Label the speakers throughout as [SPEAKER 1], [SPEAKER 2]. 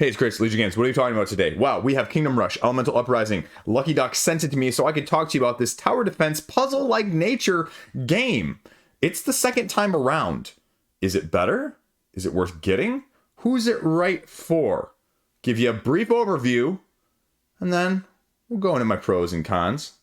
[SPEAKER 1] Hey, it's Chris, Liege Games. What are you talking about today? Wow, we have Kingdom Rush, Elemental Uprising. Lucky Duck sent it to me so I could talk to you about this tower defense puzzle-like nature game. It's the second time around. Is it better? Is it worth getting? Who's it right for? Give you a brief overview, and then we'll go into my pros and cons.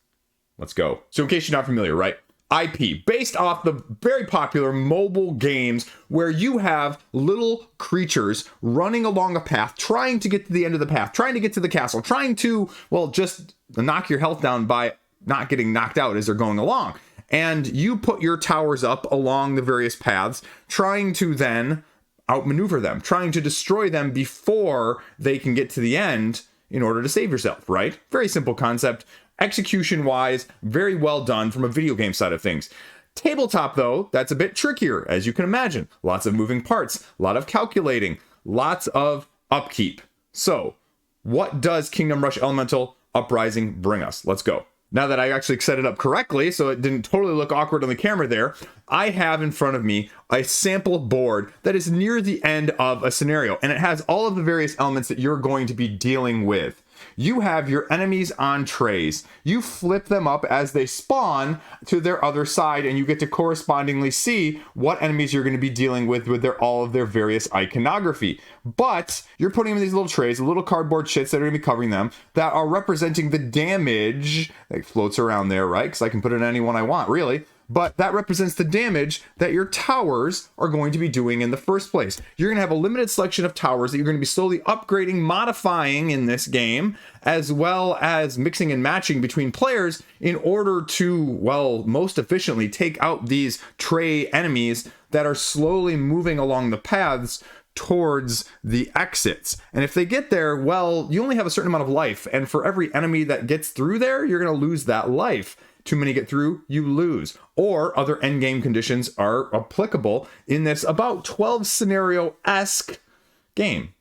[SPEAKER 1] Let's go. So in case you're not familiar, right? IP, based off the very popular mobile games where you have little creatures running along a path, trying to get to the end of the path, trying to get to the castle, trying to, well, just knock your health down by not getting knocked out as they're going along. And you put your towers up along the various paths, trying to then outmaneuver them, trying to destroy them before they can get to the end in order to save yourself, right? Very simple concept. Execution-wise, very well done from a video game side of things. Tabletop, though, that's a bit trickier, as you can imagine. Lots of moving parts, a lot of calculating, lots of upkeep. So, what does Kingdom Rush Elemental Uprising bring us? Let's go. Now that I actually set it up correctly, so it didn't totally look awkward on the camera there, I have in front of me a sample board that is near the end of a scenario, and it has all of the various elements that you're going to be dealing with. You have your enemies on trays. You flip them up as they spawn to their other side, and you get to correspondingly see what enemies you're going to be dealing with all of their various iconography. But you're putting them in these little trays, little cardboard shits that are going to be covering them, that are representing the damage that floats around there, right? Because I can put it in any one I want, really. But that represents the damage that your towers are going to be doing in the first place. You're going to have a limited selection of towers that you're going to be slowly upgrading, modifying in this game, as well as mixing and matching between players in order to, well, most efficiently take out these tray enemies that are slowly moving along the paths towards the exits. And if they get there, well, you only have a certain amount of life. And for every enemy that gets through there, you're going to lose that life. Too many get through, you lose. Or other endgame conditions are applicable in this about 12 scenario-esque game.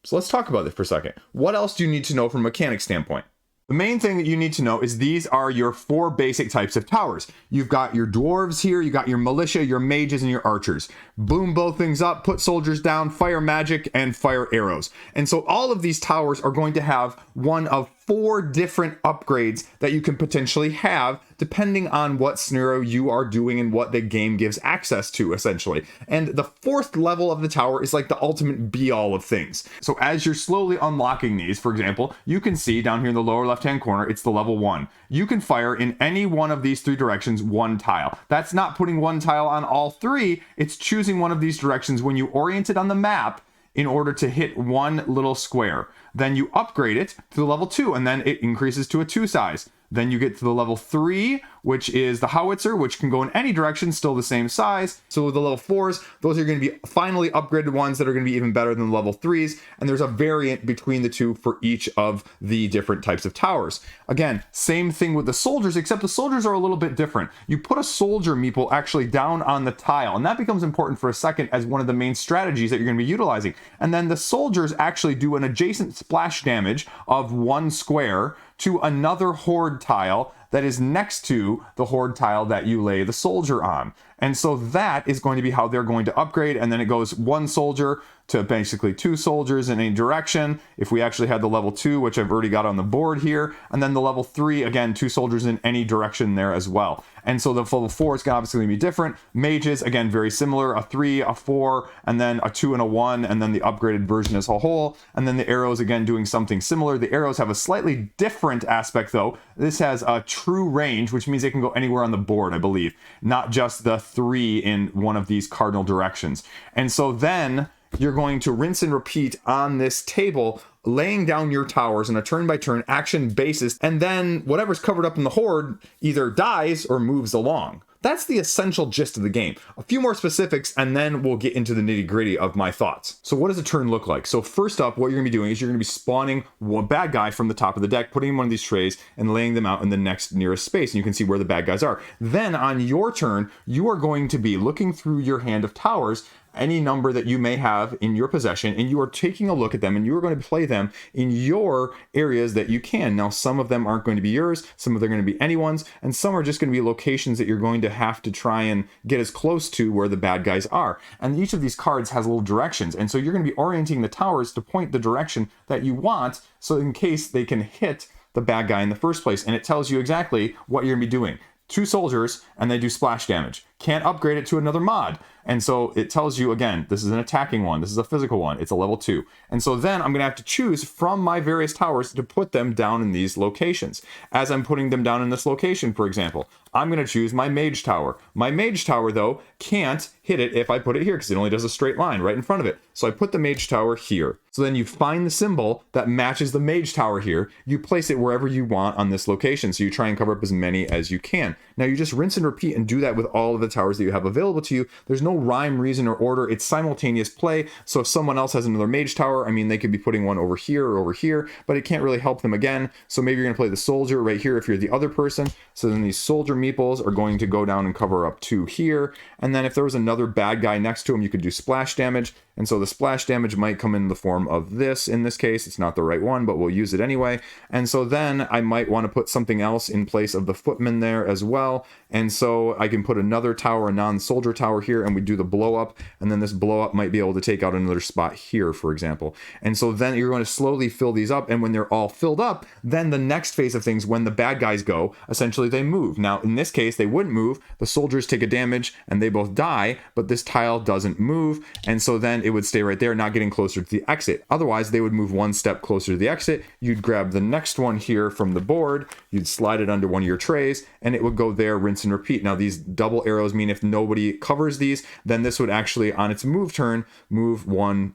[SPEAKER 1] So let's talk about this for a second. What else do you need to know from a mechanic standpoint? The main thing that you need to know is these are your four basic types of towers. You've got your dwarves here, you got your militia, your mages, and your archers. Boom both things up, put soldiers down, fire magic, and fire arrows. And so all of these towers are going to have one of 4 different upgrades that you can potentially have depending on what scenario you are doing and what the game gives access to, essentially. And the 4th level of the tower is like the ultimate be-all of things. So as you're slowly unlocking these, for example, you can see down here in the lower left-hand corner, it's the level 1. You can fire in any one of these 3 directions 1 tile. That's not putting 1 tile on all 3, it's choosing one of these directions when you orient it on the map in order to hit 1 little square. Then you upgrade it to the level 2, and then it increases to a 2 size. Then you get to the level 3, which is the howitzer, which can go in any direction, still the same size. So with the level 4s, those are going to be finally upgraded ones that are going to be even better than the level 3s. And there's a variant between the two for each of the different types of towers. Again, same thing with the soldiers, except the soldiers are a little bit different. You put a soldier meeple actually down on the tile, and that becomes important for a second as one of the main strategies that you're going to be utilizing. And then the soldiers actually do an adjacent splash damage of 1 square to another horde tile that is next to the horde tile that you lay the soldier on. And so that is going to be how they're going to upgrade, and then it goes 1 soldier to basically 2 soldiers in any direction. If we actually had the level 2, which I've already got on the board here, and then the level 3, again, 2 soldiers in any direction there as well. And so the level 4 is obviously going to be different. Mages, again, very similar, a 3, a 4, and then a 2 and a 1, and then the upgraded version as a whole. And then the arrows, again, doing something similar. The arrows have a slightly different aspect, though. This has a true range, which means they can go anywhere on the board, I believe, not just the 3 in one of these cardinal directions. And so then you're going to rinse and repeat on this table, laying down your towers on a turn-by-turn action basis, and then whatever's covered up in the horde either dies or moves along. That's the essential gist of the game. A few more specifics, and then we'll get into the nitty-gritty of my thoughts. So what does a turn look like? So first up, what you're going to be doing is you're going to be spawning one bad guy from the top of the deck, putting him in one of these trays, and laying them out in the next nearest space, and you can see where the bad guys are. Then on your turn, you are going to be looking through your hand of towers any number that you may have in your possession, and you are taking a look at them, and you are going to play them in your areas that you can. Now, some of them aren't going to be yours, some of them are going to be anyone's, and some are just going to be locations that you're going to have to try and get as close to where the bad guys are. And each of these cards has little directions, and so you're going to be orienting the towers to point the direction that you want, so in case they can hit the bad guy in the first place. And it tells you exactly what you're going to be doing. 2 soldiers, and they do splash damage. Can't upgrade it to another mod. And so it tells you, again, this is an attacking one, this is a physical one, it's a level 2. And so then I'm going to have to choose from my various towers to put them down in these locations. As I'm putting them down in this location, for example, I'm going to choose my mage tower. My mage tower, though, can't hit it if I put it here, because it only does a straight line right in front of it. So I put the mage tower here. So then you find the symbol that matches the mage tower here. You place it wherever you want on this location. So you try and cover up as many as you can. Now you just rinse and repeat and do that with all of the towers that you have available to you. There's no rhyme, reason, or order. It's simultaneous play. So if someone else has another mage tower, I mean, they could be putting one over here or over here, but it can't really help them again. So maybe you're going to play the soldier right here if you're the other person. So then these soldier meeples are going to go down and cover up 2 here. And then if there was another bad guy next to him, you could do splash damage. And so the splash damage might come in the form of this. In this case, it's not the right one, but we'll use it anyway. And so then I might want to put something else in place of the footman there as well. And so I can put another tower, a non-soldier tower here, and we do the blow up. And then this blow up might be able to take out another spot here, for example. And so then you're going to slowly fill these up. And when they're all filled up, then the next phase of things, when the bad guys go, essentially they move. Now, in this case, they wouldn't move. The soldiers take a damage and they both die, but this tile doesn't move. And so then it would stay right there, not getting closer to the exit. Otherwise, they would move one step closer to the exit. You'd grab the next one here from the board, you'd slide it under one of your trays, and it would go there, rinse and repeat. Now, these double arrows mean if nobody covers these, then this would actually, on its move turn, move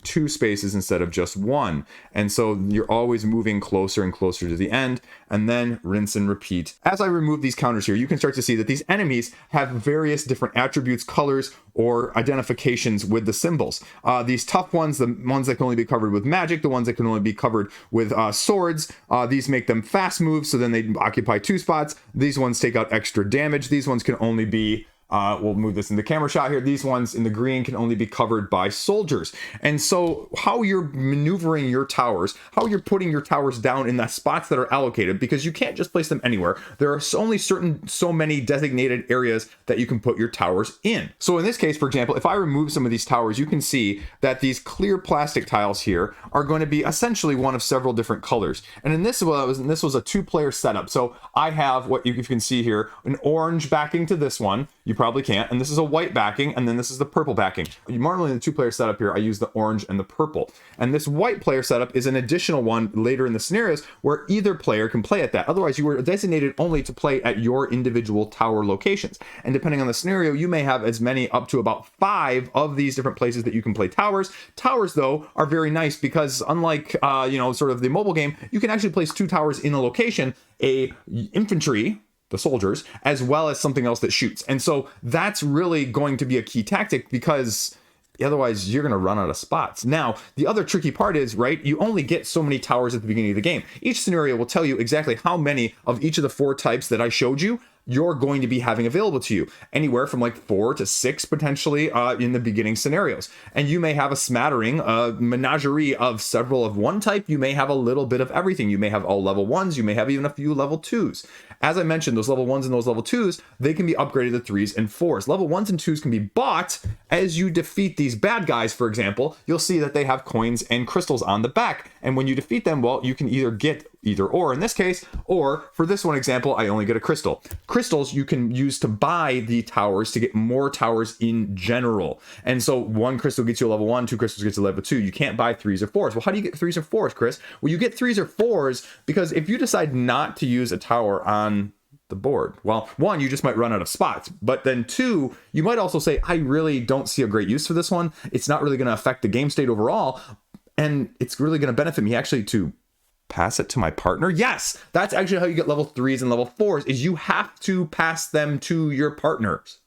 [SPEAKER 1] 2 spaces instead of just 1. And so you're always moving closer and closer to the end, and then rinse and repeat. As I remove these counters here, you can start to see that these enemies have various different attributes, colors, or identifications with the symbols. These tough ones, the ones that can only be covered with magic, the ones that can only be covered with swords, these make them fast moves, so then they occupy 2 spots. These ones take out extra damage. These ones can only be we'll move this in the camera shot here. These ones in the green can only be covered by soldiers. And so how you're maneuvering your towers, how you're putting your towers down in the spots that are allocated, because you can't just place them anywhere. There are only so many designated areas that you can put your towers in. So in this case, for example, if I remove some of these towers, you can see that these clear plastic tiles here are going to be essentially one of several different colors. And in this was a 2-player setup. So I have what you can see here, an orange backing to this one. You probably can't. And this is a white backing, and then this is the purple backing. Normally in the 2-player setup here, I use the orange and the purple. And this white player setup is an additional one later in the scenarios where either player can play at that. Otherwise, you were designated only to play at your individual tower locations. And depending on the scenario, you may have as many up to about 5 of these different places that you can play towers. Towers, though, are very nice because unlike, sort of the mobile game, you can actually place 2 towers in a location, a infantry, the soldiers, as well as something else that shoots. And so that's really going to be a key tactic because otherwise you're going to run out of spots. Now, the other tricky part is, right, you only get so many towers at the beginning of the game. Each scenario will tell you exactly how many of each of the 4 types that I showed you you're going to be having available to you, anywhere from like 4 to 6 potentially in the beginning scenarios. And you may have a smattering, a menagerie of several of one type. You may have a little bit of everything. You may have all level 1s. You may have even a few level 2s. As I mentioned, those level 1s and those level 2s, they can be upgraded to 3s and 4s. Level 1s and 2s can be bought as you defeat these bad guys. For example, you'll see that they have coins and crystals on the back. And when you defeat them, well, you can either get either or in this case, or for this one example, I only get a crystal. Crystals you can use to buy the towers to get more towers in general. And so 1 crystal gets you a level 1, 2 crystals gets you a level 2. You can't buy 3s or 4s. Well, how do you get 3s or 4s, Chris? Well, you get 3s or 4s because if you decide not to use a tower on the board, well, 1, you just might run out of spots, but then 2, you might also say, I really don't see a great use for this one. It's not really going to affect the game state overall, and it's really going to benefit me actually to pass it to my partner. Yes, that's actually how you get level 3s and level 4s, is you have to pass them to your partners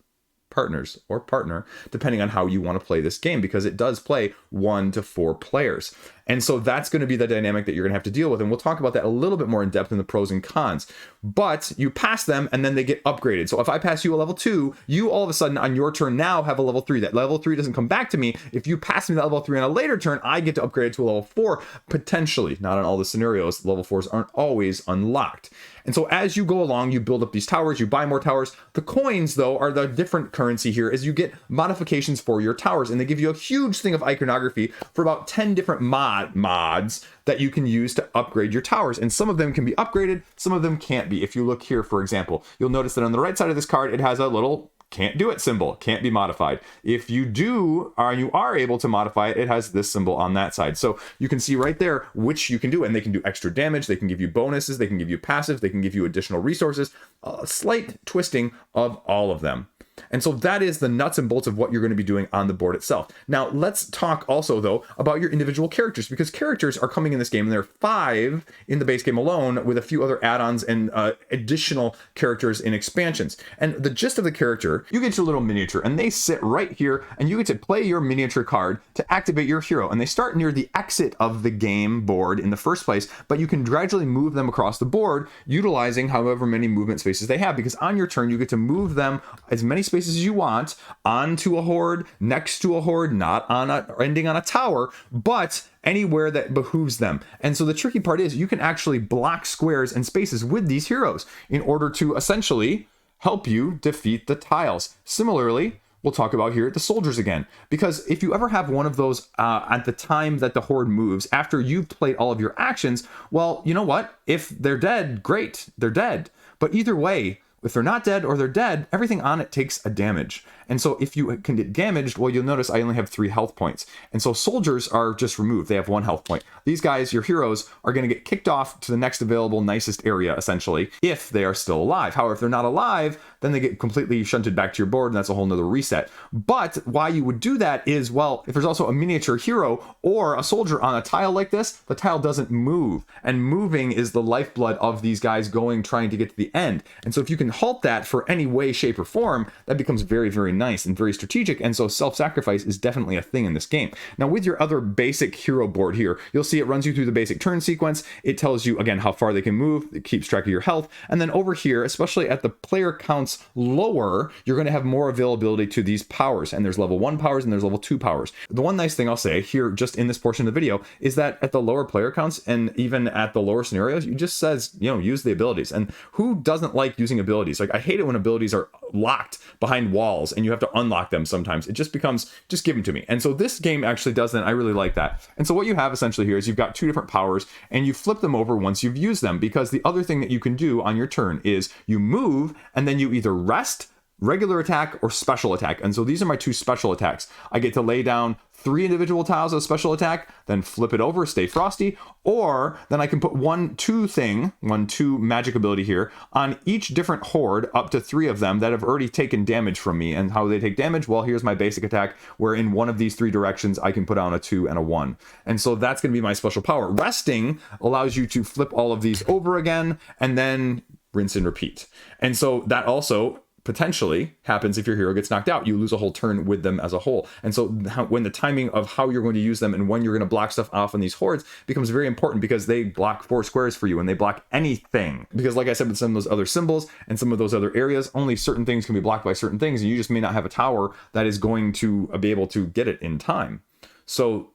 [SPEAKER 1] or partner, depending on how you want to play this game, because it does play 1 to 4 players. And so that's going to be the dynamic that you're going to have to deal with. And we'll talk about that a little bit more in depth in the pros and cons. But you pass them and then they get upgraded. So if I pass you a level 2, you all of a sudden on your turn now have a level 3. That level 3 doesn't come back to me. If you pass me that level 3 on a later turn, I get to upgrade it to a level 4, potentially. Not in all the scenarios. Level 4s aren't always unlocked. And so as you go along, you build up these towers, you buy more towers. The coins, though, are the different currency here, as you get modifications for your towers. And they give you a huge thing of iconography for about 10 different mods that you can use to upgrade your towers. And some of them can be upgraded, some of them can't be. If you look here, for example, you'll notice that on the right side of this card, it has a little can't do it symbol, can't be modified. If you do, or you are able to modify it, it has this symbol on that side. So you can see right there which you can do, and they can do extra damage, they can give you bonuses, they can give you passive, they can give you additional resources, a slight twisting of all of them. And so that is the nuts and bolts of what you're going to be doing on the board itself. Now, let's talk also, though, about your individual characters, because characters are coming in this game, and there are 5 in the base game alone, with a few other add-ons and additional characters in expansions. And the gist of the character, you get your little miniature, and they sit right here, and you get to play your miniature card to activate your hero. And they start near the exit of the game board in the first place, but you can gradually move them across the board, utilizing however many movement spaces they have, because on your turn, you get to move them as many spaces as you want, onto a horde, next to a horde, not on ending on a tower, but anywhere that behooves them. And so the tricky part is you can actually block squares and spaces with these heroes in order to essentially help you defeat the tiles. Similarly, we'll talk about here the soldiers again, because if you ever have one of those at the time that the horde moves, after you've played all of your actions, well, you know what? If they're dead, great, they're dead. But either way, if they're not dead or they're dead, everything on it takes a damage. And so if you can get damaged, well, you'll notice I only have 3 health points. And so soldiers are just removed. They have 1 health point. These guys, your heroes, are going to get kicked off to the next available nicest area, essentially, if they are still alive. However, if they're not alive, then they get completely shunted back to your board, and that's a whole nother reset. But why you would do that is, well, if there's also a miniature hero or a soldier on a tile like this, the tile doesn't move. And moving is the lifeblood of these guys trying to get to the end. And so if you can halt that for any way, shape, or form, that becomes very, very nice and very strategic. And so self-sacrifice is definitely a thing in this game. Now, with your other basic hero board here, you'll see it runs you through the basic turn sequence. It tells you, again, how far they can move. It keeps track of your health. And then over here, especially at the player counts lower, you're going to have more availability to these powers. And there's level 1 powers and there's level 2 powers. The one nice thing I'll say here, just in this portion of the video, is that at the lower player counts and even at the lower scenarios, it just says, use the abilities. And who doesn't like using abilities? Like, I hate it when abilities are locked behind walls and you have to unlock them sometimes. It just becomes, just give them to me. And so this game actually does that. I really like that. And so what you have essentially here is you've got 2 different powers and you flip them over once you've used them, because the other thing that you can do on your turn is you move and then you either rest, regular attack, or special attack. And so these are my 2 special attacks. I get to lay down 3 individual tiles of special attack, then flip it over, stay frosty, or then I can put 1/2 magic ability here on each different horde, up to 3 of them that have already taken damage from me. And how they take damage? Well, here's my basic attack, where in one of these 3 directions, I can put on a 2 and a 1. And so that's going to be my special power. Resting allows you to flip all of these over again, and then rinse and repeat. And so that also potentially happens if your hero gets knocked out. You lose a whole turn with them as a whole. And so when the timing of how you're going to use them and when you're going to block stuff off on these hordes becomes very important, because they block 4 squares for you and they block anything. Because like I said, with some of those other symbols and some of those other areas, only certain things can be blocked by certain things, and you just may not have a tower that is going to be able to get it in time. So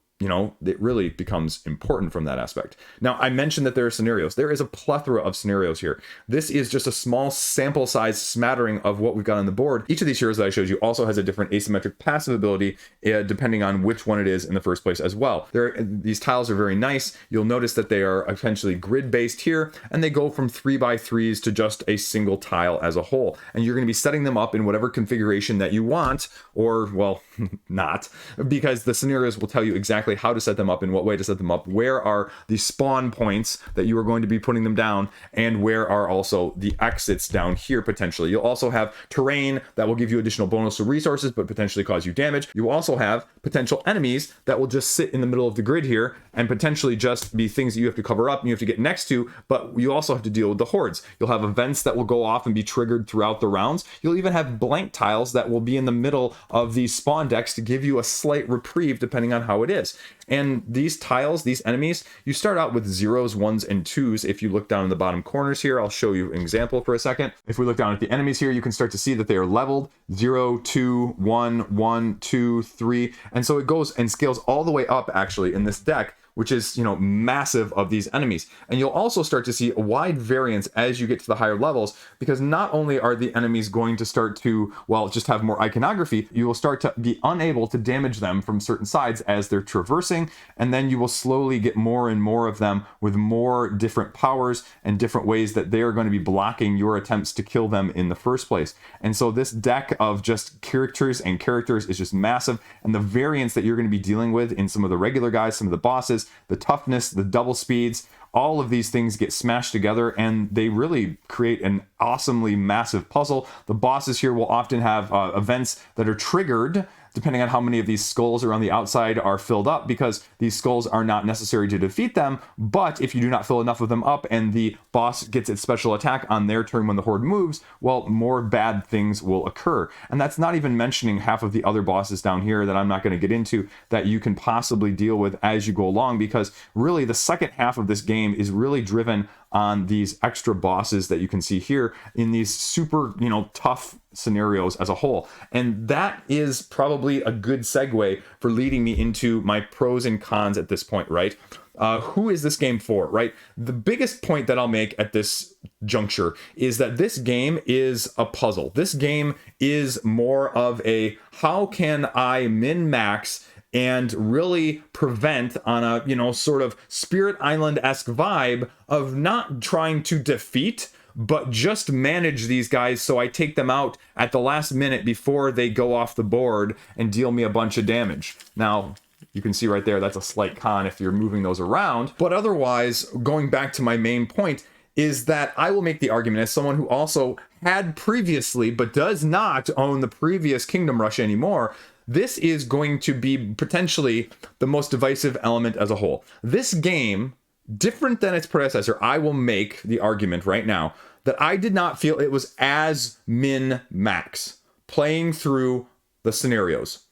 [SPEAKER 1] it really becomes important from that aspect. Now, I mentioned that there are scenarios. There is a plethora of scenarios here. This is just a small sample size smattering of what we've got on the board. Each of these heroes that I showed you also has a different asymmetric passive ability, depending on which one it is in the first place as well. These tiles are very nice. You'll notice that they are essentially grid-based here, and they go from 3x3s to just a single tile as a whole. And you're going to be setting them up in whatever configuration that you want, or, well, not, because the scenarios will tell you exactly how to set them up, in what way to set them up, where are the spawn points that you are going to be putting them down, and where are also the exits down here potentially. You'll also have terrain that will give you additional bonus to resources but potentially cause you damage. You will also have potential enemies that will just sit in the middle of the grid here and potentially just be things that you have to cover up and you have to get next to, but you also have to deal with the hordes. You'll have events that will go off and be triggered throughout the rounds. You'll even have blank tiles that will be in the middle of these spawn decks to give you a slight reprieve depending on how it is. And these tiles, these enemies, you start out with 0s, 1s, and 2s. If you look down in the bottom corners here, I'll show you an example for a second. If we look down at the enemies here, you can start to see that they are leveled 0, 2, 1, 1, 2, 3. And so it goes and scales all the way up actually in this deck, which is, you know, massive of these enemies. And you'll also start to see a wide variance as you get to the higher levels, because not only are the enemies going to start to, well, just have more iconography, you will start to be unable to damage them from certain sides as they're traversing, and then you will slowly get more and more of them with more different powers and different ways that they are going to be blocking your attempts to kill them in the first place. And so this deck of just characters and characters is just massive, and the variance that you're going to be dealing with in some of the regular guys, some of the bosses, the toughness, the double speeds, all of these things get smashed together and they really create an awesomely massive puzzle. The bosses here will often have events that are triggered depending on how many of these skulls around the outside are filled up, because these skulls are not necessary to defeat them, but if you do not fill enough of them up and the boss gets its special attack on their turn when the horde moves, well, more bad things will occur. And that's not even mentioning half of the other bosses down here that I'm not going to get into that you can possibly deal with as you go along, because really the second half of this game is really driven on these extra bosses that you can see here in these super, you know, tough scenarios as a whole. And that is probably a good segue for leading me into my pros and cons at this point, right? Who is this game for, right? The biggest point that I'll make at this juncture is that this game is a puzzle. This game is more of a, how can I min-max and really prevent on a, you know, sort of Spirit Island-esque vibe of not trying to defeat, but just manage these guys so I take them out at the last minute before they go off the board and deal me a bunch of damage. Now, you can see right there, that's a slight con if you're moving those around. But otherwise, going back to my main point, is that I will make the argument as someone who also had previously, but does not own the previous Kingdom Rush anymore, this is going to be potentially the most divisive element as a whole. This game, different than its predecessor, I will make the argument right now that I did not feel it was as min-max playing through the scenarios.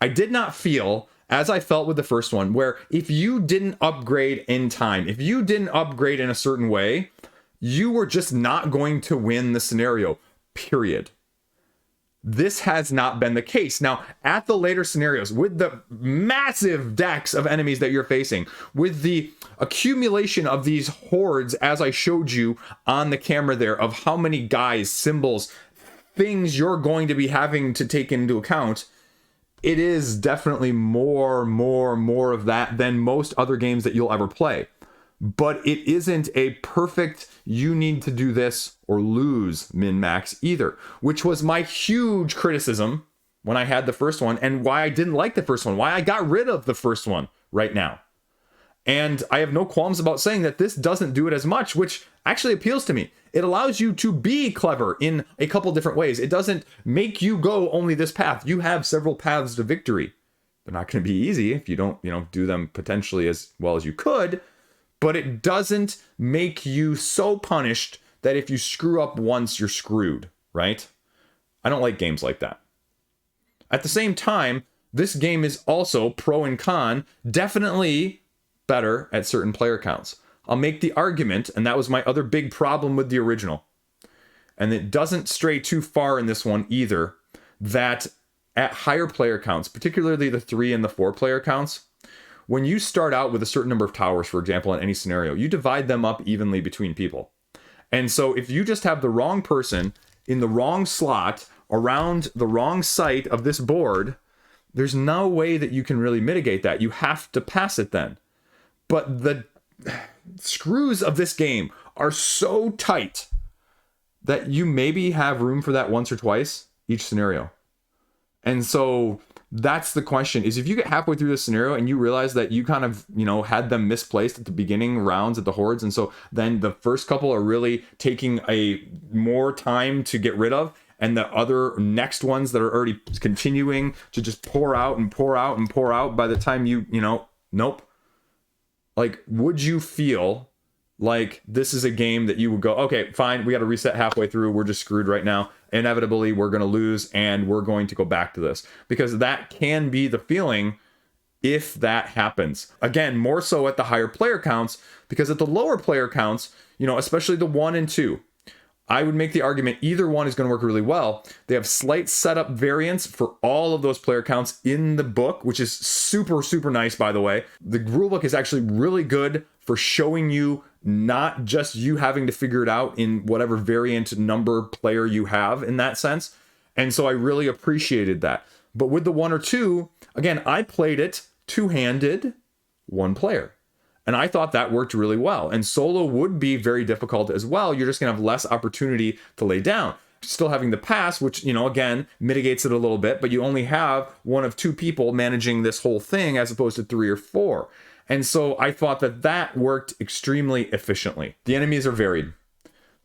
[SPEAKER 1] I did not feel as I felt with the first one, where if you didn't upgrade in time, if you didn't upgrade in a certain way, you were just not going to win the scenario, period. This has not been the case. Now, at the later scenarios, with the massive decks of enemies that you're facing, with the accumulation of these hordes, as I showed you on the camera there, of how many guys, symbols, things you're going to be having to take into account, it is definitely more of that than most other games that you'll ever play. But it isn't a perfect, you need to do this or lose min-max either, which was my huge criticism when I had the first one and why I didn't like the first one, why I got rid of the first one right now. And I have no qualms about saying that this doesn't do it as much, which actually appeals to me. It allows you to be clever in a couple different ways. It doesn't make you go only this path. You have several paths to victory. They're not going to be easy if you don't, do them potentially as well as you could. But it doesn't make you so punished that if you screw up once, you're screwed, right? I don't like games like that. At the same time, this game is also pro and con, definitely better at certain player counts. I'll make the argument, and that was my other big problem with the original, and it doesn't stray too far in this one either, that at higher player counts, particularly the 3 and the 4 player counts, when you start out with a certain number of towers, for example, in any scenario, you divide them up evenly between people. And so if you just have the wrong person in the wrong slot around the wrong site of this board, there's no way that you can really mitigate that. You have to pass it then. But the screws of this game are so tight that you maybe have room for that once or twice each scenario. And so that's the question, is if you get halfway through the scenario and you realize that you kind of, had them misplaced at the beginning rounds at the hordes, and so then the first couple are really taking a more time to get rid of, and the other next ones that are already continuing to just pour out and pour out and pour out by the time nope. Like, would you feel like this is a game that you would go, okay, fine, we got to reset halfway through, we're just screwed right now, inevitably we're going to lose and we're going to go back to this? Because that can be the feeling if that happens. Again, more so at the higher player counts, because at the lower player counts, especially the 1 and 2, I would make the argument either one is going to work really well. They have slight setup variance for all of those player counts in the book, which is super, super nice, by the way. The rulebook is actually really good for showing you not just you having to figure it out in whatever variant number player you have in that sense. And so I really appreciated that. But with the 1 or 2, again, I played it two-handed, 1 player. And I thought that worked really well. And solo would be very difficult as well. You're just going to have less opportunity to lay down. Still having the pass, which, again, mitigates it a little bit, but you only have 1 of 2 people managing this whole thing as opposed to 3 or 4. And so I thought that worked extremely efficiently. The enemies are varied.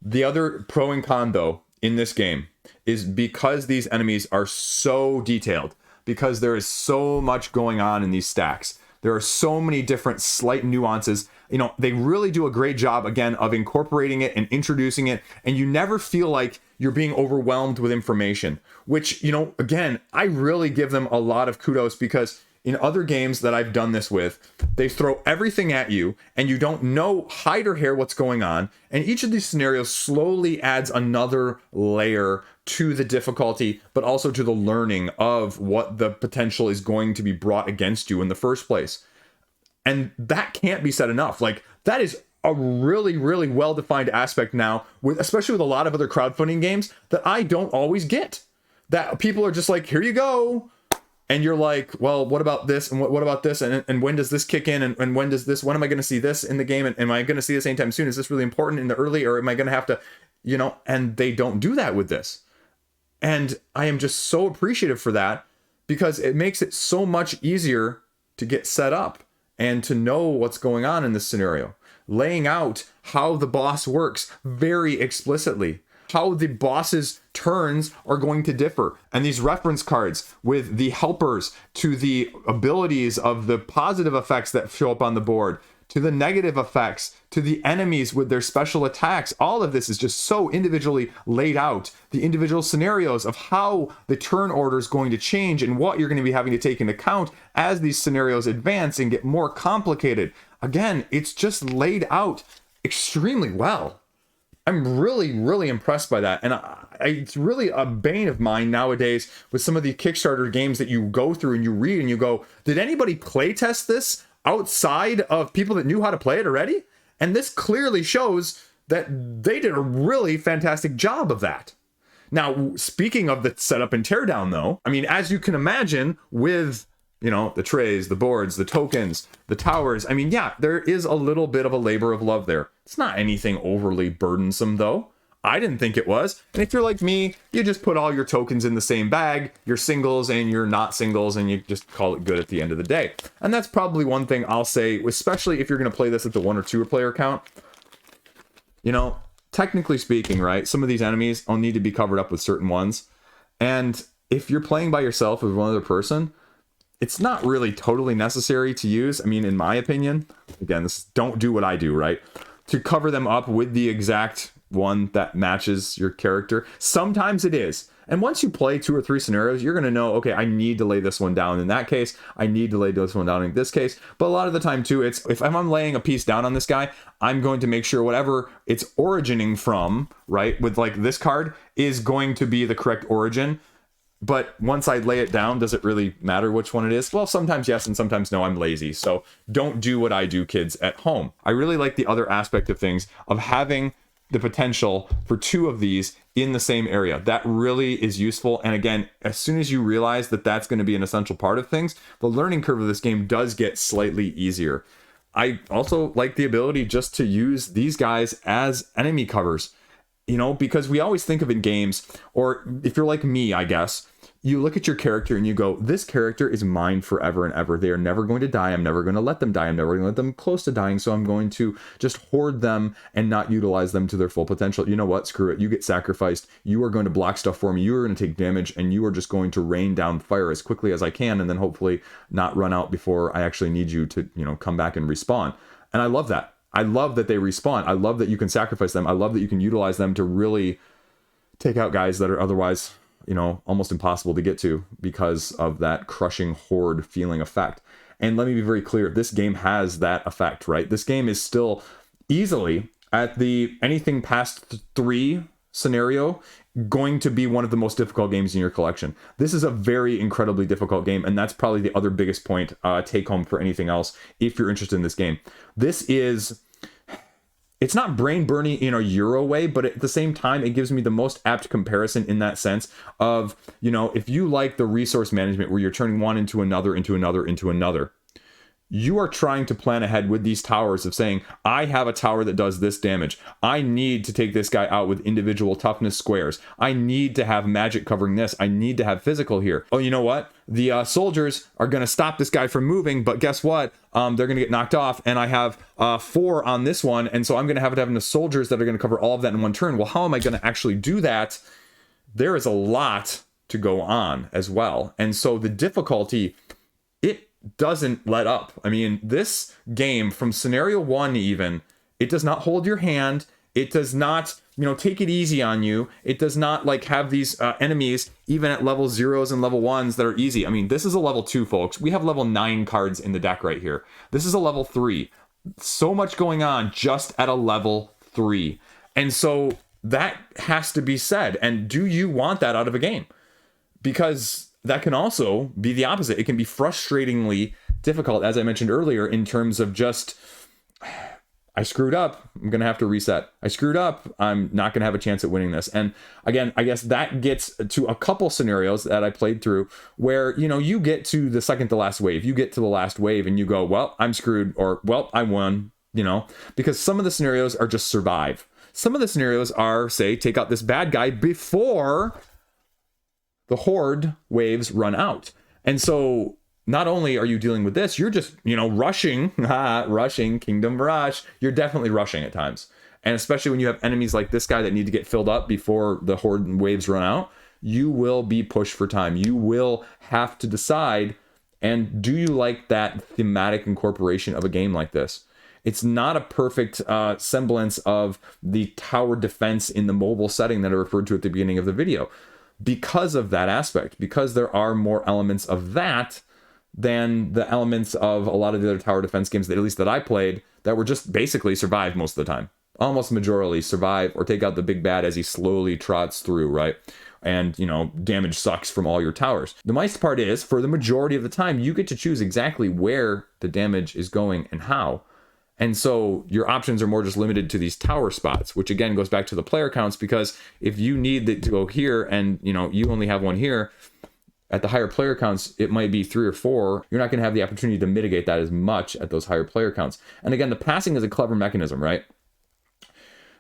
[SPEAKER 1] The other pro and con, though, in this game is because these enemies are so detailed, because there is so much going on in these stacks. There are so many different slight nuances. They really do a great job, again, of incorporating it and introducing it. And you never feel like you're being overwhelmed with information, which, again, I really give them a lot of kudos, because in other games that I've done this with, they throw everything at you and you don't know hide or hair what's going on. And each of these scenarios slowly adds another layer to the difficulty, but also to the learning of what the potential is going to be brought against you in the first place. And that can't be said enough. Like, that is a really, really well-defined aspect now, especially with a lot of other crowdfunding games that I don't always get. That people are just like, here you go. And you're like, well, what about this? And what about this? And when does this kick in? And when am I going to see this in the game? And am I going to see this anytime soon? Is this really important in the early, or am I going to have to, and they don't do that with this. And I am just so appreciative for that, because it makes it so much easier to get set up and to know what's going on in this scenario. Laying out how the boss works very explicitly, how the boss's turns are going to differ. And these reference cards with the helpers to the abilities of the positive effects that show up on the board, to the negative effects, to the enemies with their special attacks. All of this is just so individually laid out. The individual scenarios of how the turn order is going to change and what you're going to be having to take into account as these scenarios advance and get more complicated. Again, it's just laid out extremely well. I'm really, really impressed by that. And it's really a bane of mine nowadays with some of the Kickstarter games that you go through and you read and you go, did anybody play test this outside of people that knew how to play it already? And this clearly shows that they did a really fantastic job of that. Now, speaking of the setup and teardown, though, I mean, as you can imagine with, the trays, the boards, the tokens, the towers, I mean, yeah, there is a little bit of a labor of love there. It's not anything overly burdensome, though. I didn't think it was. And if you're like me, you just put all your tokens in the same bag, your singles and your not singles, and you just call it good at the end of the day. And that's probably one thing I'll say, especially if you're going to play this at the 1 or 2 player count. Technically speaking, right, some of these enemies will need to be covered up with certain ones. And if you're playing by yourself with one other person, it's not really totally necessary to use. I mean, in my opinion, again, don't do what I do, right? To cover them up with the exact one that matches your character. Sometimes it is. And once you play 2 or 3 scenarios, you're going to know, okay, I need to lay this one down in that case. I need to lay this one down in this case. But a lot of the time, too, it's if I'm laying a piece down on this guy, I'm going to make sure whatever it's origining from, right, with like this card is going to be the correct origin. But once I lay it down, does it really matter which one it is? Well, sometimes yes, and sometimes no. I'm lazy. So don't do what I do, kids, at home. I really like the other aspect of things, of having the potential for 2 of these in the same area. That really is useful. And again, as soon as you realize that that's going to be an essential part of things, the learning curve of this game does get slightly easier. I also like the ability just to use these guys as enemy covers, because we always think of in games, or if you're like me, I guess, you look at your character and you go, this character is mine forever and ever. They are never going to die. I'm never going to let them die. I'm never going to let them close to dying. So I'm going to just hoard them and not utilize them to their full potential. You know what? Screw it. You get sacrificed. You are going to block stuff for me. You are going to take damage, and you are just going to rain down fire as quickly as I can, and then hopefully not run out before I actually need you to, come back and respawn. And I love that. I love that they respawn. I love that you can sacrifice them. I love that you can utilize them to really take out guys that are otherwise, almost impossible to get to because of that crushing horde feeling effect. And let me be very clear, this game has that effect, right? This game is still easily at the anything past 3 scenario going to be one of the most difficult games in your collection. This is a very incredibly difficult game, and that's probably the other biggest point, take home for anything else if you're interested in this game. This is... It's not brain burning in a Euro way, but at the same time, it gives me the most apt comparison in that sense of, you know, if you like the resource management where you're turning one into another, into another, into another, you are trying to plan ahead with these towers of saying, I have a tower that does this damage. I need to take this guy out with individual toughness squares. I need to have magic covering this. I need to have physical here. Oh, you know what? The soldiers are going to stop this guy from moving, but guess what? They're going to get knocked off, and I have 4 on this one, and so I'm going to have the soldiers that are going to cover all of that in one turn. Well, how am I going to actually do that? There is a lot to go on as well. And so the difficulty, it doesn't let up. I mean, this game from scenario 1 even, it does not hold your hand. It does not, you know, take it easy on you. It does not like have these enemies even at level 0s and level 1s that are easy. I mean, this is a level 2, folks. We have level 9 cards in the deck right here. This is a level 3. So much going on just at a level 3. And so that has to be said. And do you want that out of a game? Because that can also be the opposite. It can be frustratingly difficult, as I mentioned earlier, in terms of just, I screwed up, I'm going to have to reset. I screwed up, I'm not going to have a chance at winning this. And again, I guess that gets to a couple scenarios that I played through where, you know, you get to the second to last wave, you get to the last wave and you go, well, I'm screwed, or, well, I won, you know, because some of the scenarios are just survive. Some of the scenarios are, say, take out this bad guy before the horde waves run out. And so not only are you dealing with this, you're just, you know, rushing, rushing, Kingdom Rush. You're definitely rushing at times. And especially when you have enemies like this guy that need to get filled up before the horde waves run out, you will be pushed for time. You will have to decide, and do you like that thematic incorporation of a game like this? It's not a perfect semblance of the tower defense in the mobile setting that I referred to at the beginning of the video. Because of that aspect, because there are more elements of that than the elements of a lot of the other tower defense games that, at least that I played, that were just basically survive most of the time. Almost majorly survive or take out the big bad as he slowly trots through, right? And, you know, damage sucks from all your towers. The nice part is, for the majority of the time, you get to choose exactly where the damage is going and how. And so your options are more just limited to these tower spots, which again goes back to the player counts, because if you need to go here and, you know, you only have one here, at the higher player counts, it might be 3 or 4. You're not going to have the opportunity to mitigate that as much at those higher player counts. And again, the passing is a clever mechanism, right?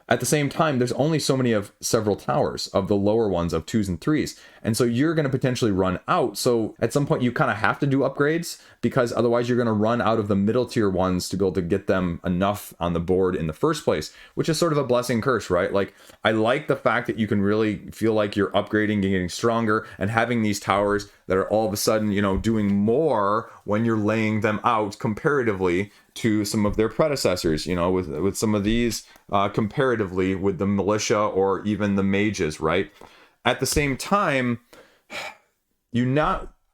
[SPEAKER 1] At the same time, there's only so many of several towers, of the lower ones, of 2s and 3s. And so you're going to potentially run out. So at some point, you kind of have to do upgrades, because otherwise you're going to run out of the middle tier ones to be able to get them enough on the board in the first place, which is sort of a blessing curse, right? Like, I like the fact that you can really feel like you're upgrading and getting stronger and having these towers that are all of a sudden, you know, doing more when you're laying them out comparatively to some of their predecessors, you know, with some of these comparatively with the militia or even the mages, right? At the same time,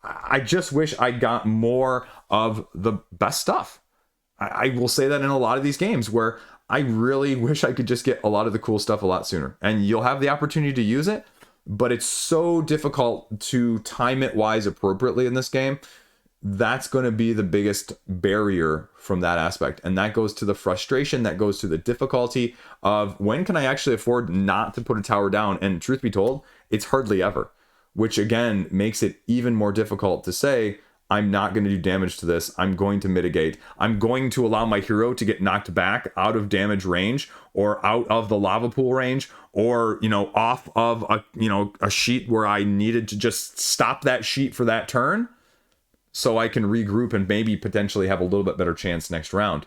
[SPEAKER 1] I just wish I got more of the best stuff. I will say that in a lot of these games where I really wish I could just get a lot of the cool stuff a lot sooner. And you'll have the opportunity to use it, but it's so difficult to time it wise appropriately in this game. That's going to be the biggest barrier from that aspect. And that goes to the frustration, that goes to the difficulty of, when can I actually afford not to put a tower down? And truth be told, it's hardly ever, which again makes it even more difficult to say, I'm not going to do damage to this. I'm going to mitigate. I'm going to allow my hero to get knocked back out of damage range, or out of the lava pool range, or, you know, off of a sheet where I needed to just stop that sheet for that turn, so I can regroup and maybe potentially have a little bit better chance next round.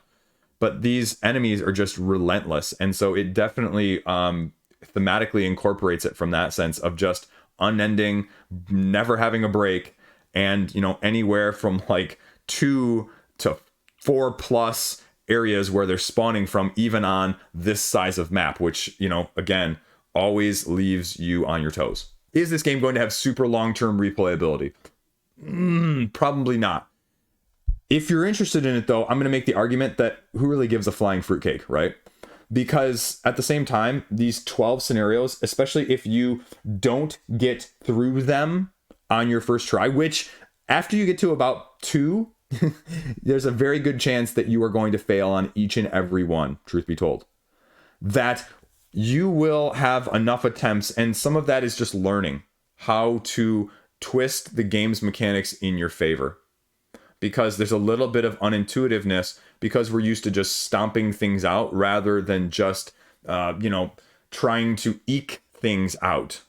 [SPEAKER 1] But these enemies are just relentless. And so it definitely thematically incorporates it from that sense of just unending, never having a break. And, you know, anywhere from like 2 to 4 plus areas where they're spawning from, even on this size of map, which, you know, again, always leaves you on your toes. Is this game going to have super long-term replayability? Probably not. If you're interested in it, though, I'm going to make the argument that who really gives a flying fruitcake, right? Because at the same time, these 12 scenarios, especially if you don't get through them on your first try, which after you get to about 2, there's a very good chance that you are going to fail on each and every one, truth be told. That you will have enough attempts, and some of that is just learning how to twist the game's mechanics in your favor. Because there's a little bit of unintuitiveness because we're used to just stomping things out rather than just, trying to eke things out.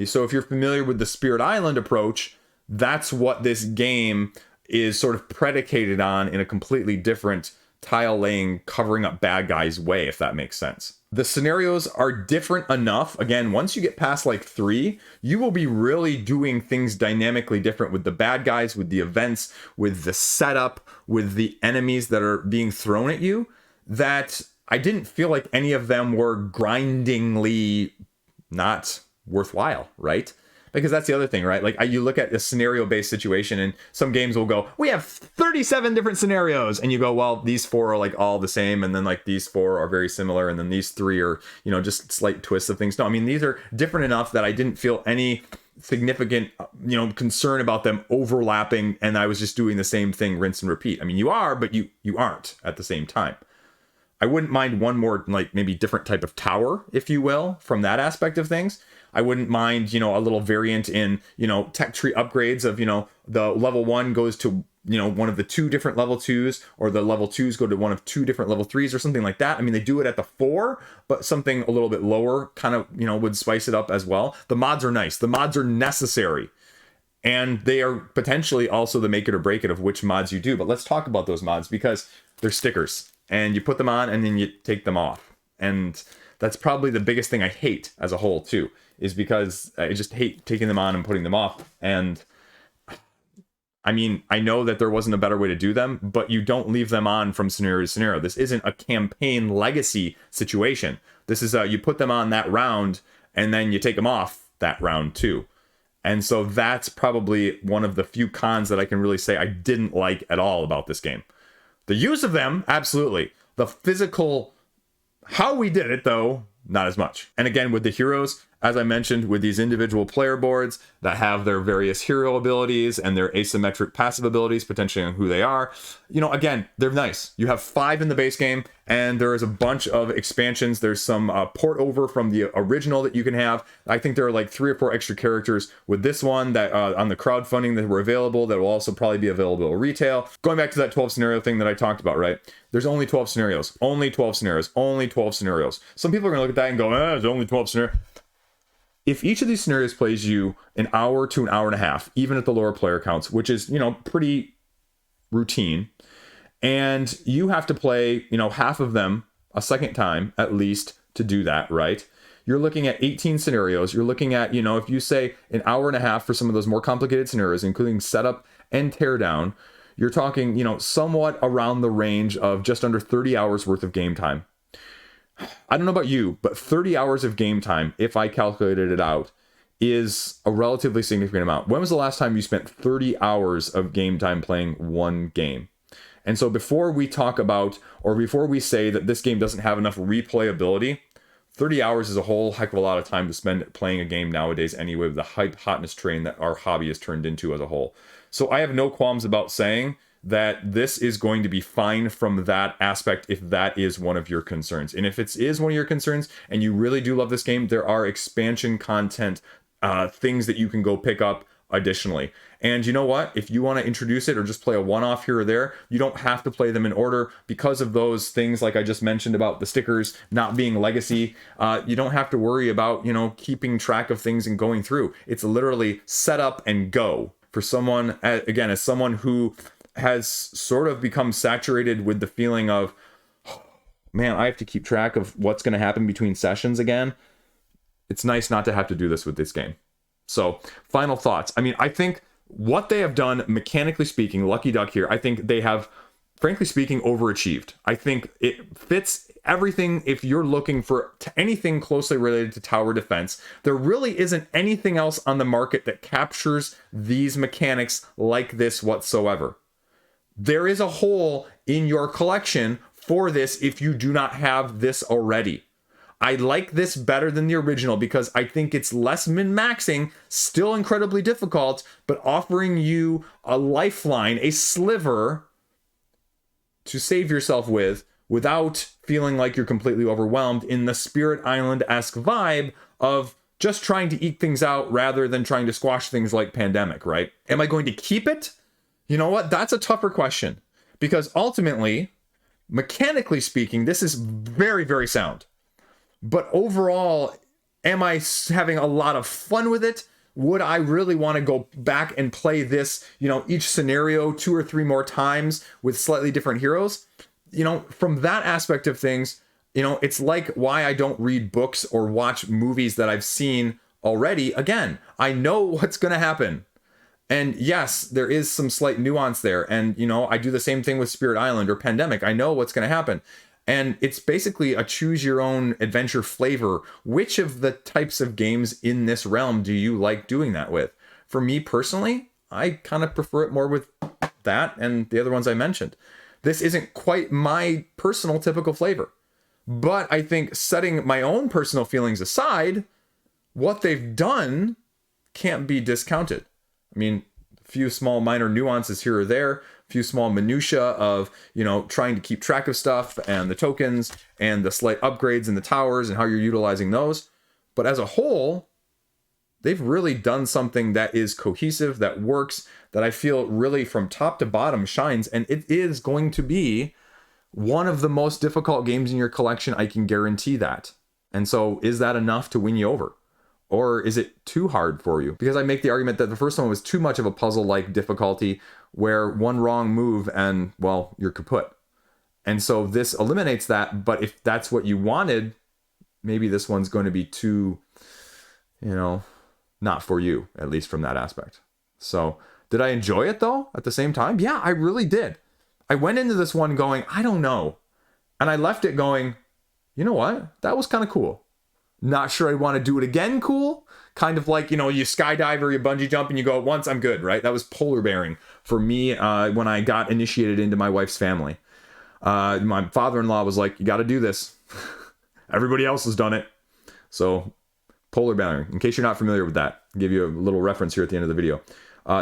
[SPEAKER 1] So if you're familiar with the Spirit Island approach, that's what this game is sort of predicated on in a completely different tile laying, covering up bad guys way, if that makes sense. The scenarios are different enough. Again, once you get past like 3, you will be really doing things dynamically different with the bad guys, with the events, with the setup, with the enemies that are being thrown at you, that I didn't feel like any of them were grindingly not worthwhile, right? Because that's the other thing, right? Like you look at a scenario-based situation and some games will go, we have 37 different scenarios. And you go, well, these 4 are like all the same. And then like these 4 are very similar. And then these 3 are, just slight twists of things. No, I mean, these are different enough that I didn't feel any significant, concern about them overlapping. And I was just doing the same thing, rinse and repeat. I mean, you are, but you aren't at the same time. I wouldn't mind one more, like maybe different type of tower, if you will, from that aspect of things. I wouldn't mind, a little variant in, tech tree upgrades of, the level 1 goes to, one of the 2 different level 2s, or the level 2s go to one of 2 different level 3s or something like that. I mean, they do it at the 4, but something a little bit lower kind of, would spice it up as well. The mods are nice. The mods are necessary. And they are potentially also the make it or break it of which mods you do. But let's talk about those mods because they're stickers. And you put them on and then you take them off. And that's probably the biggest thing I hate as a whole, too, is because I just hate taking them on and putting them off. And I mean, I know that there wasn't a better way to do them, but you don't leave them on from scenario to scenario. This isn't a campaign legacy situation. This is you put them on that round and then you take them off that round too. And so that's probably one of the few cons that I can really say I didn't like at all about this game. The use of them, absolutely. The physical, how we did it though, not as much. And again, with the heroes, as I mentioned, with these individual player boards that have their various hero abilities and their asymmetric passive abilities, potentially on who they are, again, they're nice. You have 5 in the base game, and there is a bunch of expansions. There's some port over from the original that you can have. I think there are like 3 or 4 extra characters with this one that on the crowdfunding that were available that will also probably be available at retail. Going back to that 12 scenario thing that I talked about, right? There's only 12 scenarios, only 12 scenarios, only 12 scenarios. Some people are going to look at that and go, there's only 12 scenarios. If each of these scenarios plays you an hour to an hour and a half, even at the lower player counts, which is, pretty routine, and you have to play, half of them a second time at least to do that, right? You're looking at 18 scenarios. You're looking at, if you say an hour and a half for some of those more complicated scenarios, including setup and teardown, you're talking, somewhat around the range of just under 30 hours worth of game time. I don't know about you, but 30 hours of game time, if I calculated it out, is a relatively significant amount. When was the last time you spent 30 hours of game time playing one game? And so before we talk about, or before we say that this game doesn't have enough replayability, 30 hours is a whole heck of a lot of time to spend playing a game nowadays anyway, with the hype hotness train that our hobby has turned into as a whole. So I have no qualms about saying that this is going to be fine from that aspect if that is one of your concerns. And if it is one of your concerns and you really do love this game, there are expansion content things that you can go pick up additionally. And you know what? If you want to introduce it or just play a one-off here or there, you don't have to play them in order because of those things like I just mentioned about the stickers not being legacy. You don't have to worry about, keeping track of things and going through. It's literally set up and go. For someone, again, as someone who has sort of become saturated with the feeling of, oh, man, I have to keep track of what's going to happen between sessions again. It's nice not to have to do this with this game. So, final thoughts. I mean, I think what they have done, mechanically speaking, Lucky Duck here, I think they have, frankly speaking, overachieved. I think it fits everything. If you're looking for anything closely related to tower defense, there really isn't anything else on the market that captures these mechanics like this whatsoever. There is a hole in your collection for this if you do not have this already. I like this better than the original because I think it's less min-maxing, still incredibly difficult, but offering you a lifeline, a sliver to save yourself with without feeling like you're completely overwhelmed in the Spirit Island-esque vibe of just trying to eke things out rather than trying to squash things like Pandemic, right? Am I going to keep it? You know what? That's a tougher question because ultimately, mechanically speaking, this is very, very sound. But overall, am I having a lot of fun with it? Would I really want to go back and play this, each scenario 2 or 3 more times with slightly different heroes? From that aspect of things, it's like why I don't read books or watch movies that I've seen already. Again, I know what's going to happen. And yes, there is some slight nuance there. And, I do the same thing with Spirit Island or Pandemic. I know what's going to happen. And it's basically a choose your own adventure flavor. Which of the types of games in this realm do you like doing that with? For me personally, I kind of prefer it more with that and the other ones I mentioned. This isn't quite my personal typical flavor. But I think setting my own personal feelings aside, what they've done can't be discounted. I mean, a few small minor nuances here or there, a few small minutia of, trying to keep track of stuff and the tokens and the slight upgrades in the towers and how you're utilizing those. But as a whole, they've really done something that is cohesive, that works, that I feel really from top to bottom shines. And it is going to be one of the most difficult games in your collection. I can guarantee that. And so is that enough to win you over? Or is it too hard for you? Because I make the argument that the first one was too much of a puzzle-like difficulty where one wrong move and, well, you're kaput. And so this eliminates that. But if that's what you wanted, maybe this one's going to be too, not for you, at least from that aspect. So did I enjoy it though at the same time? Yeah, I really did. I went into this one going, I don't know. And I left it going, you know what? That was kind of cool. Not sure I'd want to do it again. Cool. Kind of like, you skydive or you bungee jump and you go once, I'm good, right? That was polar bearing for me when I got initiated into my wife's family. My father-in-law was like, you got to do this. Everybody else has done it. So polar bearing, in case you're not familiar with that, I'll give you a little reference here at the end of the video.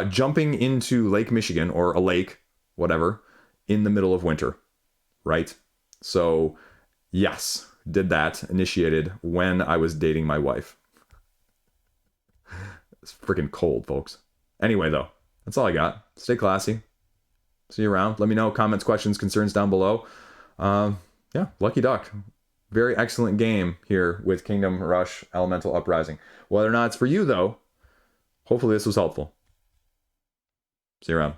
[SPEAKER 1] Jumping into Lake Michigan or a lake, whatever, in the middle of winter, right? So yes, did that, initiated when I was dating my wife. It's freaking cold, folks. Anyway, though, that's all I got. Stay classy. See you around. Let me know comments, questions, concerns down below. Yeah, Lucky Duck. Very excellent game here with Kingdom Rush Elemental Uprising. Whether or not it's for you, though, hopefully this was helpful. See you around.